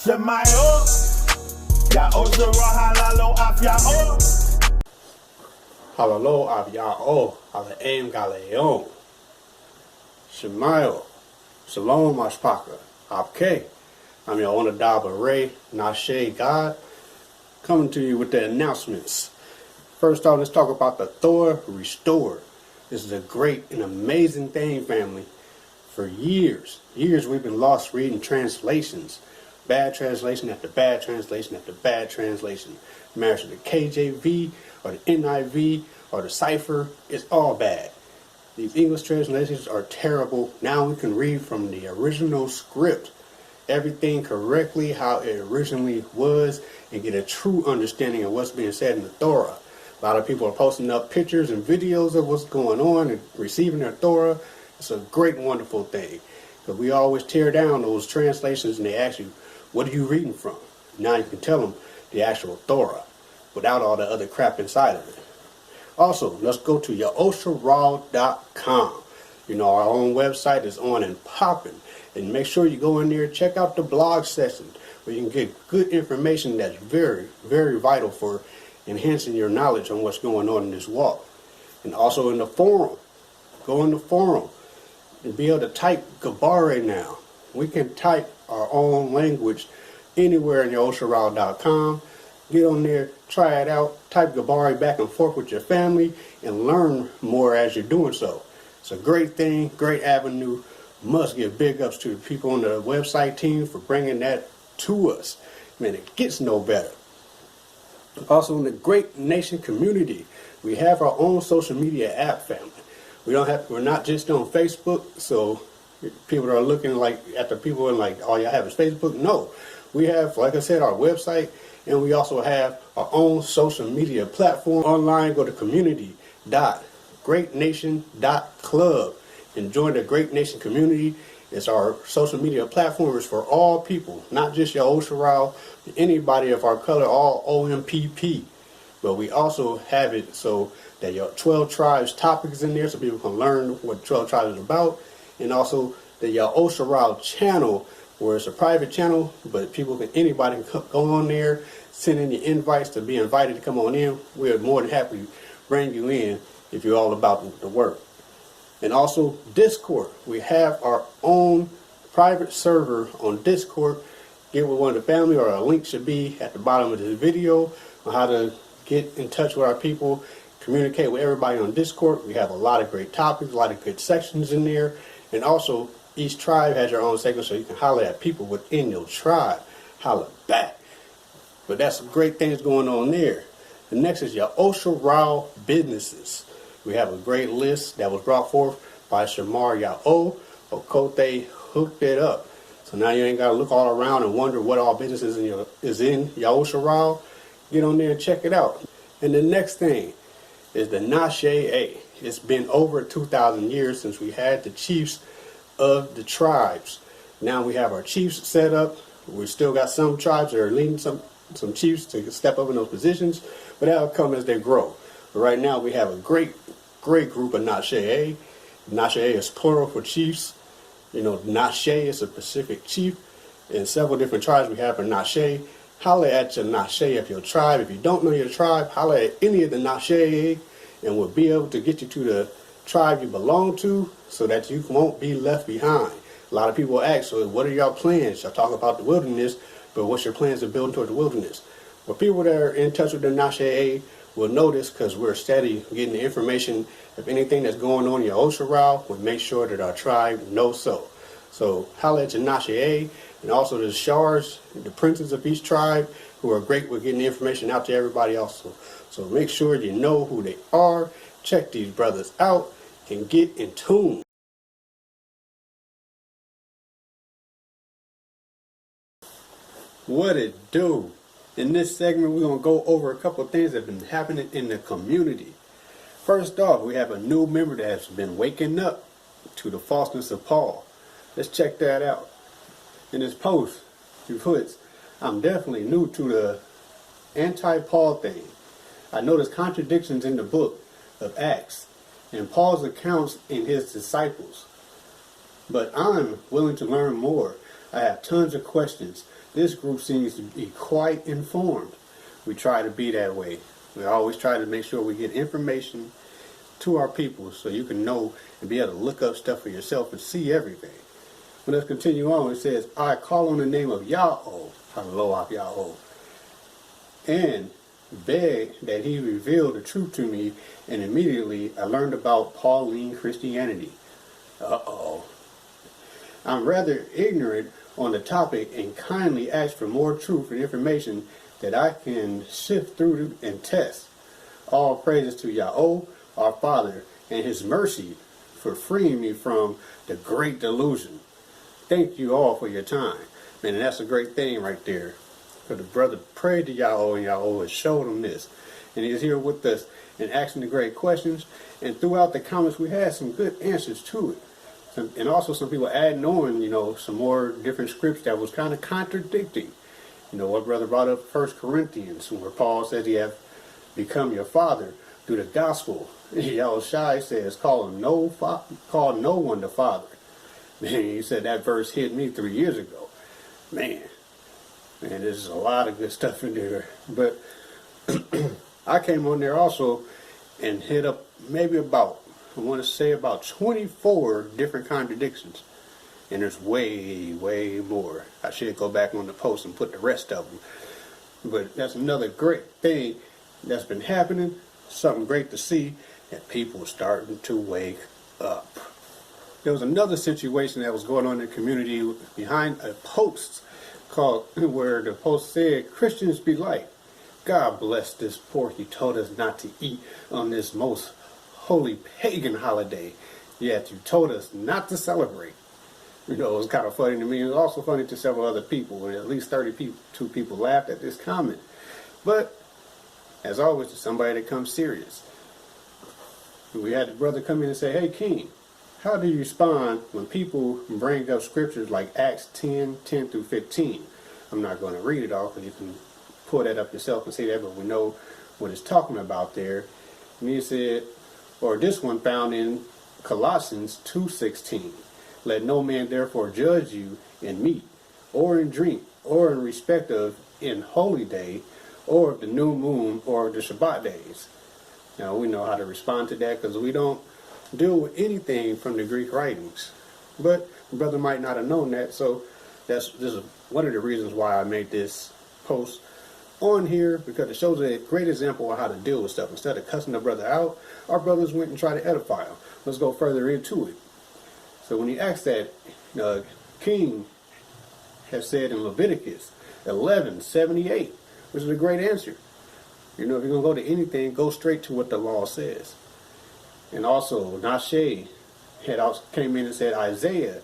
SHAMAI O, Yao Zara Halalo Afya O. Halalo Avyao, Alaim Galeon. SHAMAI O, Shalom Mashpaka, Abke. I'm your owner Daba Ray, Nashe God, coming to you with the announcements. First off, let's talk about the Thor Restored. This is a great and amazing thing, family. For years we've been lost reading translations. Bad translation after bad translation after bad translation. Marriage to the KJV or the NIV or the Cipher, it's all bad. These English translations are terrible. Now we can read from the original script, everything correctly how it originally was, and get a true understanding of what's being said in the Torah. A lot of people are posting up pictures and videos of what's going on and receiving their Torah. It's a great, wonderful thing. Because we always tear down those translations and they ask you, what are you reading from? Now you can tell them the actual Torah without all the other crap inside of it. Also, let's go to YaoshaRaw.com. You know, our own website is on and popping. And make sure you go in there and check out the blog section where you can get good information that's very, very vital for enhancing your knowledge on what's going on in this walk. And also in the forum. Go in the forum and be able to type Gabare now. We can type our own language anywhere in YaoshaRaw.com. Get on there, try it out, type Gabari back and forth with your family, and learn more as you're doing so. It's a great thing, great avenue. Must give big ups to the people on the website team for bringing that to us. Man, it gets no better. Also in the Great Nation community, we have our own social media app, family. We're not just on Facebook, so people are looking like at the people and like, all y'all have is Facebook. No, we have, like I said, our website, and we also have our own social media platform online. Go to community.greatnation.club and join the Great Nation community. It's our social media platform. It's for all people, not just your Osharal, anybody of our color, all OMPP. But we also have it so that your 12 tribes topics in there so people can learn what 12 tribes is about. And also the Osharal channel, where it's a private channel, but anybody can go on there, send in your invites to be invited to come on in. We're more than happy to bring you in if you're all about the work. And also Discord. We have our own private server on Discord. Get with one of the family, or a link should be at the bottom of this video on how to get in touch with our people, communicate with everybody on Discord. We have a lot of great topics, a lot of good sections in there. And also, each tribe has your own segment, so you can holler at people within your tribe. Holler back. But that's some great things going on there. The next is your Osharal businesses. We have a great list that was brought forth by Shamar Yao. Okote hooked it up. So now you ain't got to look all around and wonder what all businesses is in Osharal. Get on there and check it out. And the next thing is the Nashe. It's been over 2,000 years since we had the chiefs of the tribes. Now we have our chiefs set up. We still got some tribes that are leading some chiefs to step up in those positions, but that'll come as they grow. But right now we have a great group of Nashe. Nashe is plural for chiefs. You know, Nashe is a Pacific chief. In several different tribes we have a Nashe. Holler at your Nashe of your tribe. If you don't know your tribe, holler at any of the Nashe, and we'll be able to get you to the tribe you belong to so that you won't be left behind. A lot of people ask, so what are y'all plans? Y'all talk about the wilderness, but what's your plans to build toward the wilderness? Well, people that are in touch with the Nashe will know this because we're steady getting the information of anything that's going on in your Osharal. We'll make sure that our tribe knows so. So holler at your Nashe, and also the Shars, the princes of each tribe, who are great with getting the information out to everybody also. So make sure you know who they are, check these brothers out, and get in tune. What it do? In this segment, we're going to go over a couple of things that have been happening in the community. First off, we have a new member that has been waking up to the falseness of Paul. Let's check that out. In his post, he puts, I'm definitely new to the anti-Paul thing. I noticed contradictions in the book of Acts and Paul's accounts in his disciples. But I'm willing to learn more. I have tons of questions. This group seems to be quite informed. We try to be that way. We always try to make sure we get information to our people so you can know and be able to look up stuff for yourself and see everything. But let's continue on. It says, I call on the name of Yahweh, Hallelujah Yahweh, and beg that he reveal the truth to me, and immediately I learned about Pauline Christianity. Uh-oh. I'm rather ignorant on the topic and kindly ask for more truth and information that I can sift through and test. All praises to Yahweh, our Father, and his mercy for freeing me from the great delusion. Thank you all for your time. Man, and that's a great thing right there. Because the brother prayed to Yahweh, and Yahweh showed him this. And he's here with us and asking the great questions. And throughout the comments, we had some good answers to it. And also some people adding on, some more different scripts that was kind of contradicting. What brother brought up 1 Corinthians, where Paul says he have become your father through the gospel. Yahushua says, call no one the father. Man, he said that verse hit me 3 years ago. Man, there's a lot of good stuff in there. But I came on there also and hit up maybe about 24 different contradictions. And there's way, way more. I should go back on the post and put the rest of them. But that's another great thing that's been happening. Something great to see, that people are starting to wake up. There was another situation that was going on in the community behind a post where the post said, Christians be like, God bless this pork he told us not to eat on this most holy pagan holiday, yet you told us not to celebrate. It was kind of funny to me. It was also funny to several other people, and at least 32 people laughed at this comment. But as always, there's somebody that comes serious. We had the brother come in and say, hey, King, how do you respond when people bring up scriptures like Acts 10 through 15? I'm not going to read it all because you can pull that up yourself and see that, but we know what it's talking about there. And he said, or this one found in Colossians 2:16. Let no man therefore judge you in meat, or in drink, or in respect of in holy day, or of the new moon, or of the Shabbat days. Now we know how to respond to that because we don't deal with anything from the Greek writings. But the brother might not have known that, so this is one of the reasons why I made this post on here, because it shows a great example of how to deal with stuff. Instead of cussing the brother out, our brothers went and tried to edify him. Let's go further into it. So when he asked that, King has said in Leviticus 11:78, which is a great answer. If you're going to go to anything, go straight to what the law says. And also, Nashe came in and said Isaiah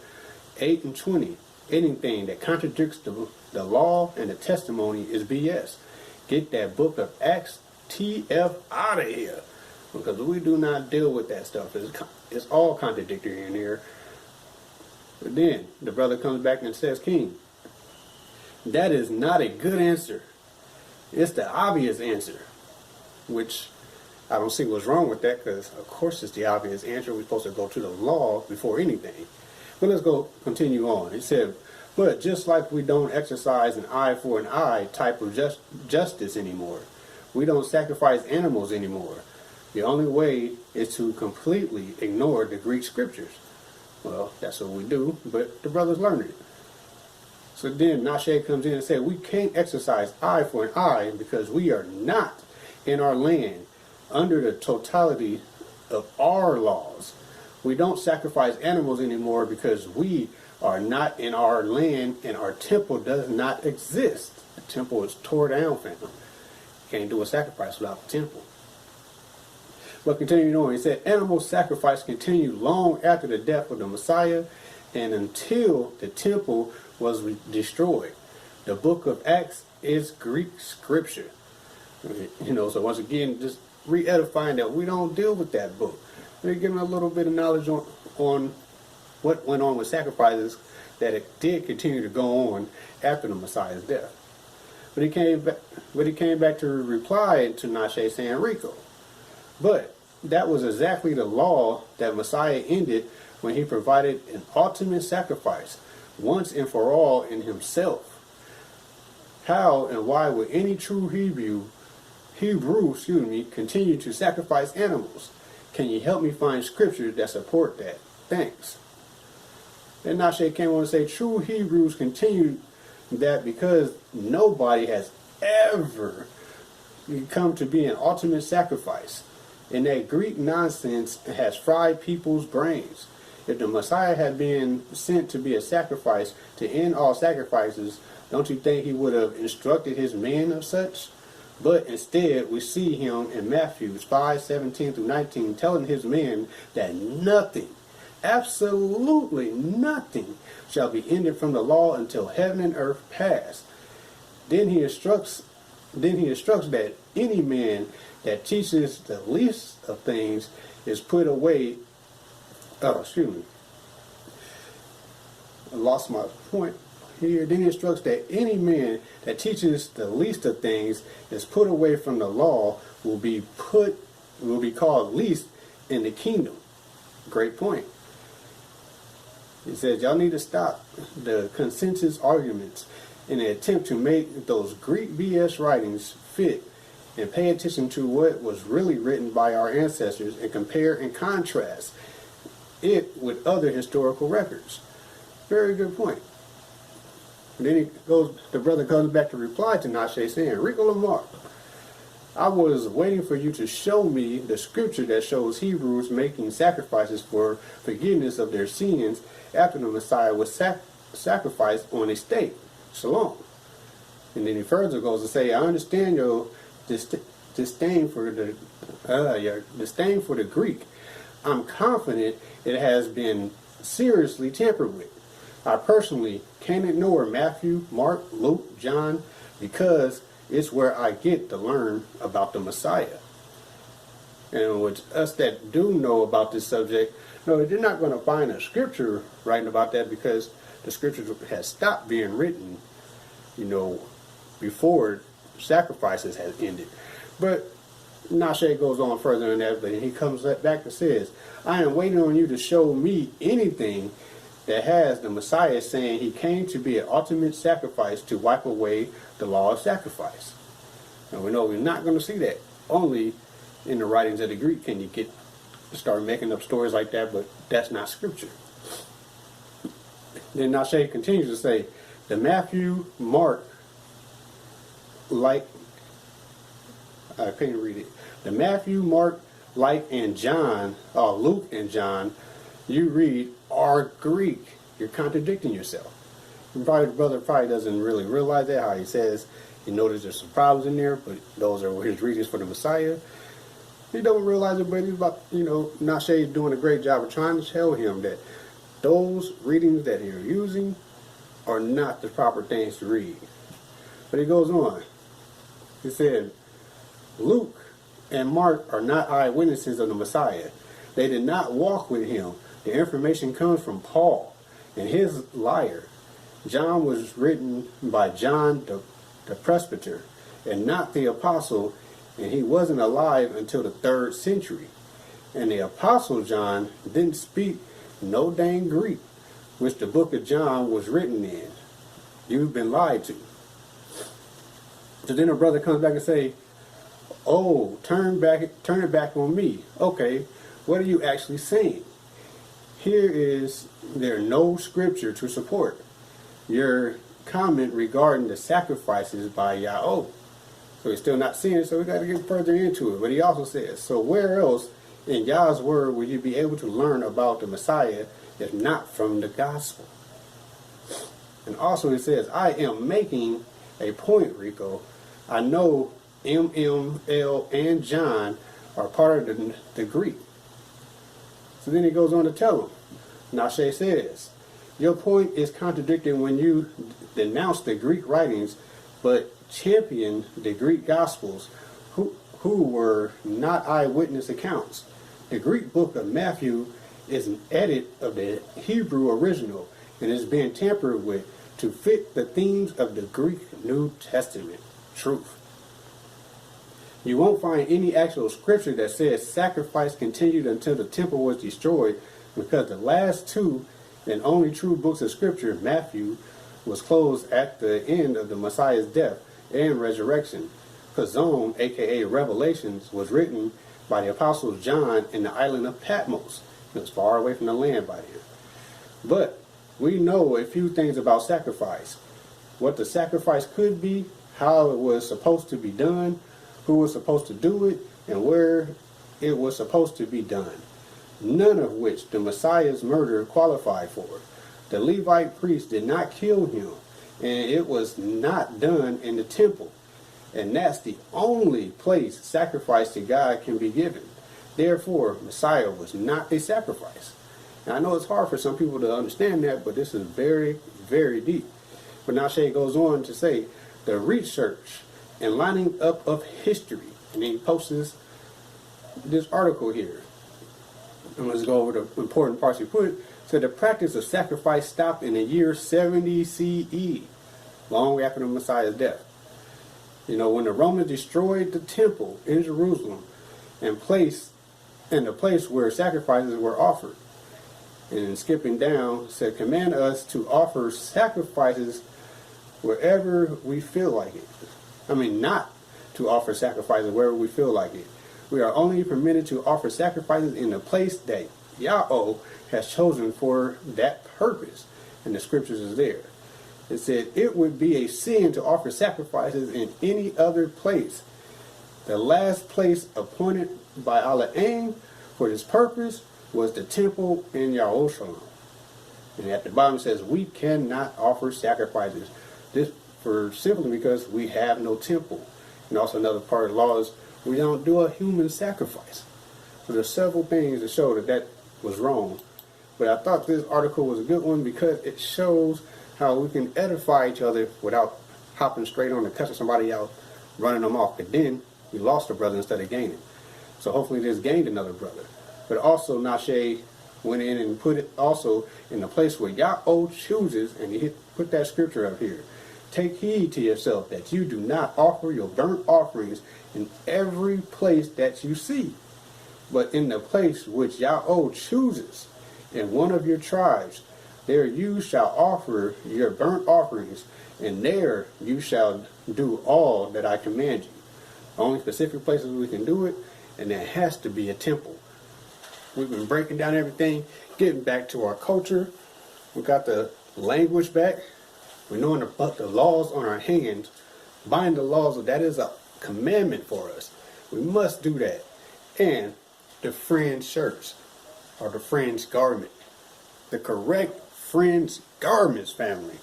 8:20, anything that contradicts the law and the testimony is BS. Get that book of Acts TF out of here. Because we do not deal with that stuff. It's all contradictory in here. But then the brother comes back and says, King, that is not a good answer. It's the obvious answer. Which I don't see what's wrong with that, because of course it's the obvious answer. We're supposed to go to the law before anything. But let's go continue on. It said, but just like we don't exercise an eye for an eye type of justice anymore. We don't sacrifice animals anymore. The only way is to completely ignore the Greek scriptures. Well, that's what we do, but the brothers learned it. So then Nashe comes in and says, we can't exercise eye for an eye because we are not in our land under the totality of our laws. We don't sacrifice animals anymore because we are not in our land and our temple does not exist. The temple is tore down, fam. You can't do a sacrifice without the temple. But continuing on, he said, animal sacrifice continued long after the death of the Messiah and until the temple was destroyed. The book of Acts is Greek scripture. So once again, just re-edifying that we don't deal with that book. We're giving a little bit of knowledge on what went on with sacrifices, that it did continue to go on after the Messiah's death. But he came back to reply to Nashe saying, Rico. But that was exactly the law that Messiah ended when he provided an ultimate sacrifice once and for all in himself. How and why would any true Hebrew, continue to sacrifice animals? Can you help me find scriptures that support that? Thanks. Then Nashe came on and say, true Hebrews continue that because nobody has ever come to be an ultimate sacrifice. And that Greek nonsense has fried people's brains. If the Messiah had been sent to be a sacrifice to end all sacrifices, don't you think he would have instructed his men of such? But instead, we see him in Matthew 5:17 through 19 telling his men that nothing, absolutely nothing, shall be ended from the law until heaven and earth pass. Then he instructs that any man that teaches the least of things is put away. Oh, excuse me. I lost my point here. Then he instructs that any man that teaches the least of things is put away from the law will be called least in the kingdom. Great point. He says y'all need to stop the consensus arguments in an attempt to make those Greek BS writings fit and pay attention to what was really written by our ancestors and compare and contrast it with other historical records. Very good point. And then the brother comes back to reply to Nashe saying, Rico Lamar, I was waiting for you to show me the scripture that shows Hebrews making sacrifices for forgiveness of their sins after the Messiah was sacrificed on a stake. Shalom. And then he further goes to say, I understand your disdain for the Greek. I'm confident it has been seriously tampered with. I personally can't ignore Matthew, Mark, Luke, John, because it's where I get to learn about the Messiah. And with us that do know about this subject, no, they're not going to find a scripture writing about that because the scripture has stopped being written, before sacrifices has ended. But Nashe goes on further in that, but he comes back and says, I am waiting on you to show me anything that has the Messiah saying he came to be an ultimate sacrifice to wipe away the law of sacrifice. And we know we're not going to see that. Only in the writings of the Greek can you start making up stories like that, but that's not scripture. Then Nashe continues to say, the Matthew, Mark, I can't read it. The Matthew, Mark, and John, Luke and John, you read are Greek. You're contradicting yourself. And probably the brother doesn't really realize that, how he says he noticed there's some problems in there, but those are his readings for the Messiah. He don't realize it, but he's about, Nashe is doing a great job of trying to tell him that those readings that you're using are not the proper things to read. But he goes on. He said, Luke and Mark are not eyewitnesses of the Messiah. They did not walk with him. The information comes from Paul and his lyre. John was written by John the presbyter and not the apostle, and he wasn't alive until the 3rd century. And the apostle John didn't speak no dang Greek, which the book of John was written in. You've been lied to. So then a brother comes back and say, oh, turn it back on me. Okay, what are you actually saying? There's no scripture to support your comment regarding the sacrifices by Yah-O. So he's still not seeing it, so we got to get further into it. But he also says, so where else in Yah's word will you be able to learn about the Messiah if not from the gospel? And also he says, I am making a point, Rico. I know M, L, and John are part of the Greek. So then he goes on to tell him, Nashe says, your point is contradicted when you denounce the Greek writings, but champion the Greek Gospels, who were not eyewitness accounts. The Greek book of Matthew is an edit of the Hebrew original and is being tampered with to fit the themes of the Greek New Testament. Truth. You won't find any actual scripture that says sacrifice continued until the temple was destroyed, because the last two and only true books of scripture, Matthew, was closed at the end of the Messiah's death and resurrection. Kazon, aka Revelations, was written by the Apostle John in the island of Patmos. It was far away from the land by then. But we know a few things about sacrifice. What the sacrifice could be, how it was supposed to be done, who was supposed to do it, and where it was supposed to be done. None of which the Messiah's murder qualified for. The Levite priest did not kill him, and it was not done in the temple. And that's the only place sacrifice to God can be given. Therefore, Messiah was not a sacrifice. Now, I know it's hard for some people to understand that, but this is very, very deep. But now Shay goes on to say, the research and lining up of history, and he posts this article here. And let's go over the important parts he put. So the practice of sacrifice stopped in the year 70 CE, long after the Messiah's death. You know, when the Romans destroyed the temple in Jerusalem and the place where sacrifices were offered. And skipping down, said, command us to offer sacrifices wherever we feel like it. I mean, not to offer sacrifices wherever we feel like it. We are only permitted to offer sacrifices in the place that Yahweh has chosen for that purpose. And the scriptures is there. It said, it would be a sin to offer sacrifices in any other place. The last place appointed by Allah for this purpose was the temple in Yerushalayim. And at the bottom it says, we cannot offer sacrifices. This for simply because we have no temple. And also another part of the law is we don't do a human sacrifice. So there's several things that show that was wrong. But I thought this article was a good one because it shows how we can edify each other without hopping straight on and cussing somebody out, running them off. But then we lost a brother instead of gaining. So hopefully this gained another brother. But also Nashe went in and put it also in the place where Yahweh chooses, and he put that scripture up here. Take heed to yourself that you do not offer your burnt offerings in every place that you see, but in the place which Yahweh chooses, in one of your tribes. There you shall offer your burnt offerings, and there you shall do all that I command you. Only specific places we can do it, and there has to be a temple. We've been breaking down everything, getting back to our culture. We got the language back. We're knowing the laws on our hands. Bind the laws, that is a commandment for us. We must do that. And the fringe shirts, or the fringe garment. The correct fringe garments, family.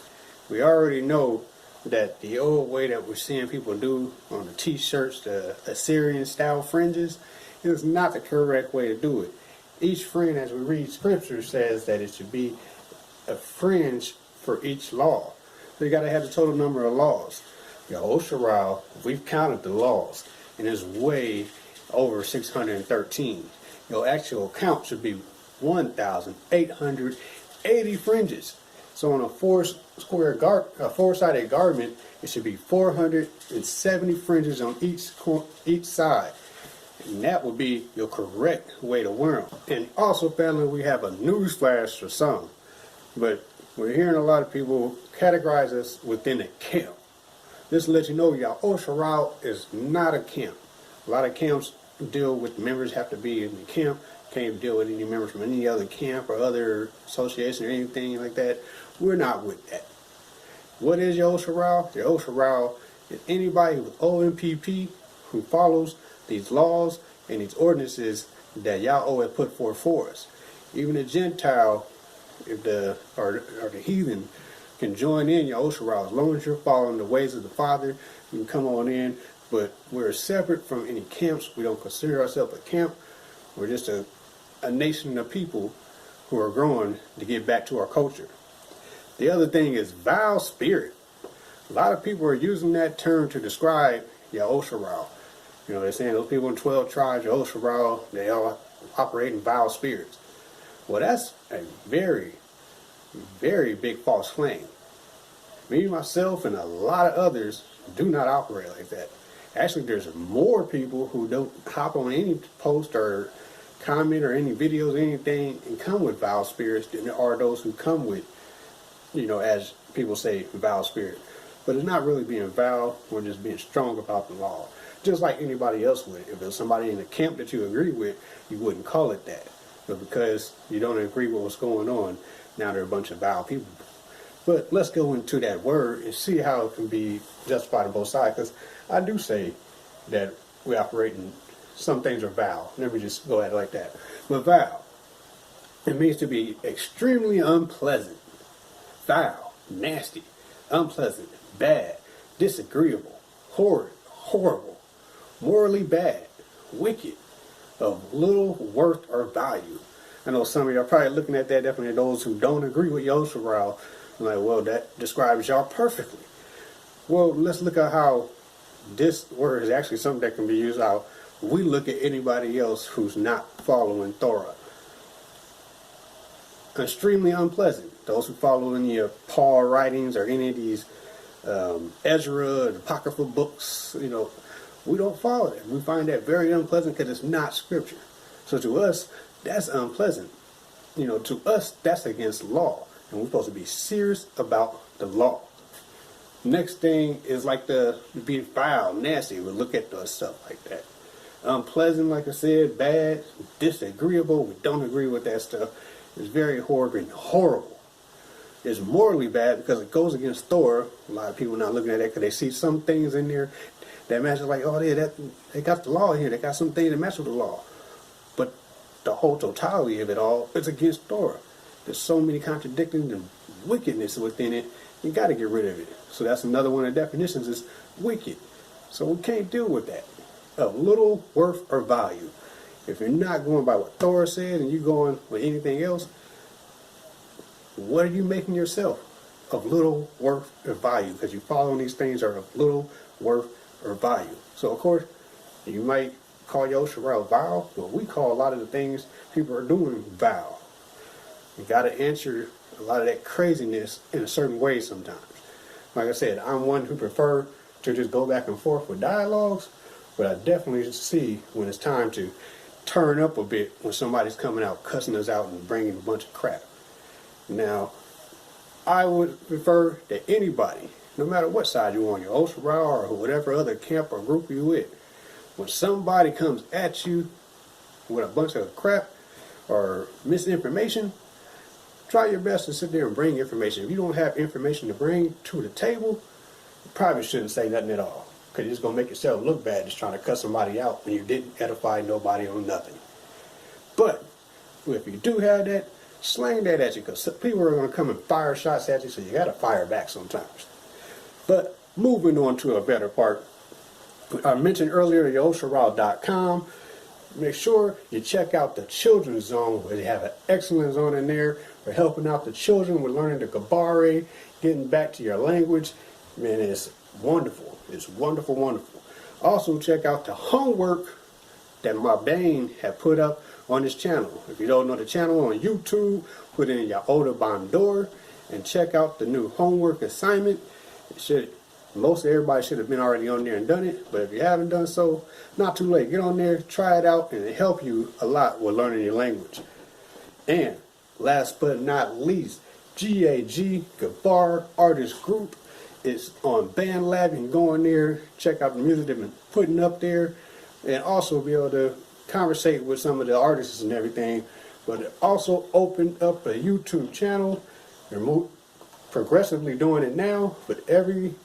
We already know that the old way that we're seeing people do on the t-shirts, the Assyrian style fringes, is not the correct way to do it. Each fringe, as we read scripture, says that it should be a fringe for each law. So you got to have the total number of laws. Yehoshua, we've counted the laws, and it's way over 613. Your actual count should be 1,880 fringes. So on a four-sided garment, it should be 470 fringes on each side. And that would be your correct way to wear them. And also, family, we have a newsflash for some. But we're hearing a lot of people categorize us within a camp. This lets you know, Yehoshua is not a camp. A lot of camps deal with members have to be in the camp. Can't deal with any members from any other camp or other association or anything like that. We're not with that. What is Yehoshua? Yehoshua is anybody with OMPP who follows these laws and these ordinances that Yahweh has put forth for us. Even a Gentile, or the heathen, can join in Yehoshua as long as you're following the ways of the Father. You can come on in, but we're separate from any camps. We don't consider ourselves a camp. We're just a nation of people who are growing to get back to our culture. The other thing is vile spirit. A lot of people are using that term to describe Yehoshua. You know, they're saying those people in 12 tribes, Yehoshua, they all operate in vile spirits. Well, that's a very, very big false claim. Me, myself, and a lot of others do not operate like that. Actually, there's more people who don't hop on any post or comment or any videos or anything and come with vile spirits than there are those who come with, you know, as people say foul spirit. But it's not really being foul, we're just being strong about the law. Just like anybody else would. If there's somebody in the camp that you agree with, you wouldn't call it that. But because you don't agree with what's going on, now they're a bunch of foul people. But let's go into that word and see how it can be justified on both sides. Because I do say that we operate in some things are foul. Let me just go at it like that. But foul, it means to be extremely unpleasant. Foul, nasty, unpleasant, bad, disagreeable, horrid, horrible, morally bad, wicked, of little worth or value. I know some of y'all probably looking at that, definitely those who don't agree with Yosharal, like, well, that describes y'all perfectly. Well, let's look at how this word is actually something that can be used how we look at anybody else who's not following Torah. Extremely unpleasant. Those who follow any of Paul writings or any of these Ezra and Apocryphal books, you know, we don't follow that. We find that very unpleasant because it's not scripture. So to us, that's unpleasant. You know, to us, that's against law. And we're supposed to be serious about the law. Next thing is like the being foul, nasty. We look at the stuff like that. Unpleasant, like I said, bad, disagreeable. We don't agree with that stuff. It's very horrible and horrible. It's morally bad because it goes against Torah. A lot of people not looking at that because they see some things in there that match like, oh, they got the law here. They got some things that match with the law. But the whole totality of it all is against Torah. There's so many contradictions and wickedness within it. You got to get rid of it. So that's another one of the definitions is wicked. So we can't deal with that. Of little worth or value. If you're not going by what Torah said and you're going with anything else, what are you making yourself of little worth or value? Because you following these things are of little worth or value. So of course, you might call Yosharal vile, but we call a lot of the things people are doing vile. You got to answer a lot of that craziness in a certain way sometimes. Like I said, I'm one who prefer to just go back and forth with dialogues, but I definitely see when it's time to turn up a bit when somebody's coming out cussing us out and bringing a bunch of crap. Now, I would prefer that anybody, no matter what side you're on, your Osharal or whatever other camp or group you're with, when somebody comes at you with a bunch of crap or misinformation, try your best to sit there and bring information. If you don't have information to bring to the table, you probably shouldn't say nothing at all. Because you're just going to make yourself look bad just trying to cuss somebody out when you didn't edify nobody on nothing. But if you do have that, slang that at you because people are going to come and fire shots at you, so you got to fire back sometimes. But moving on to a better part, I mentioned earlier Yosharal.com. Make sure you check out the children's zone where they have an excellent zone in there for helping out the children with learning the Gabare, getting back to your language. Man, it's wonderful. It's wonderful, wonderful. Also, check out the homework that my Bane had put up on his channel. If you don't know the channel on YouTube, put in Yaoda Bandor and check out the new homework assignment. Most everybody should have been already on there and done it, but if you haven't done so, not too late. Get on there, try it out, and it'll help you a lot with learning your language. And last but not least, GAG Gabar Artist Group is on BandLab. You can go in there, check out the music they've been putting up there, and also be able to conversate with some of the artists and everything. But it also opened up a YouTube channel. They're progressively doing it now, but every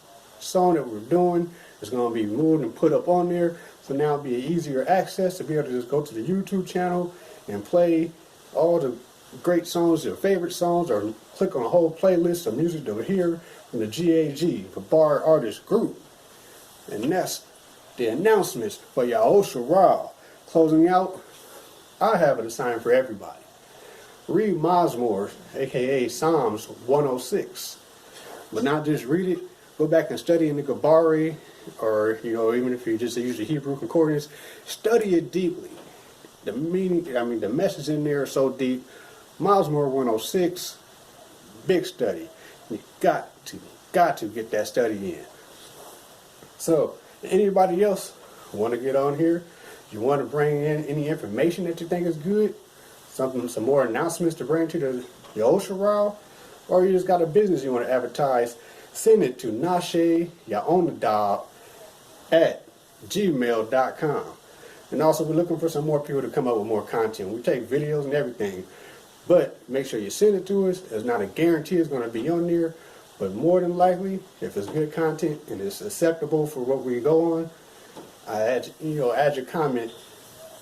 song that we're doing is going to be moved and put up on there. So now it'll be easier access to be able to just go to the YouTube channel and play all the great songs, your favorite songs, or click on a whole playlist of music that we hear from the GAG, the Bar Artist Group. And that's the announcements for Yahosha. Closing out, I have an assignment for everybody. Read Mizmor, aka Psalms 106. But not just read it, go back and study in the Gabari, or even if you just use the Hebrew concordance, study it deeply. The meaning, the message in there is so deep. Mizmor 106, big study. You got to get that study in. So, anybody else want to get on here? You want to bring in any information that you think is good? Some more announcements to bring to the Osharal? or you just got a business you want to advertise, send it to nasheyaonadab@gmail.com. And also, we're looking for some more people to come up with more content. We take videos and everything, but make sure you send it to us. It's not a guarantee it's going to be on there, but more than likely, if it's good content and it's acceptable for what we go on, add your comment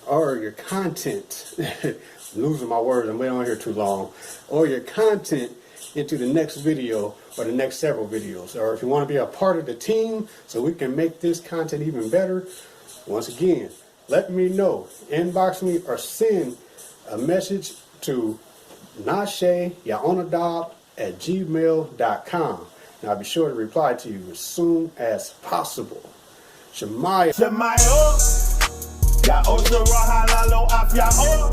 or your content. I'm losing my words. I'm waiting on here too long. Or your content into the next video or the next several videos. Or if you want to be a part of the team so we can make this content even better, once again, let me know. Inbox me or send a message to nasheyaonadab@gmail.com. And I'll be sure to reply to you as soon as possible. SHAMAI SHAMAI O. Ya Osara halalo afya O.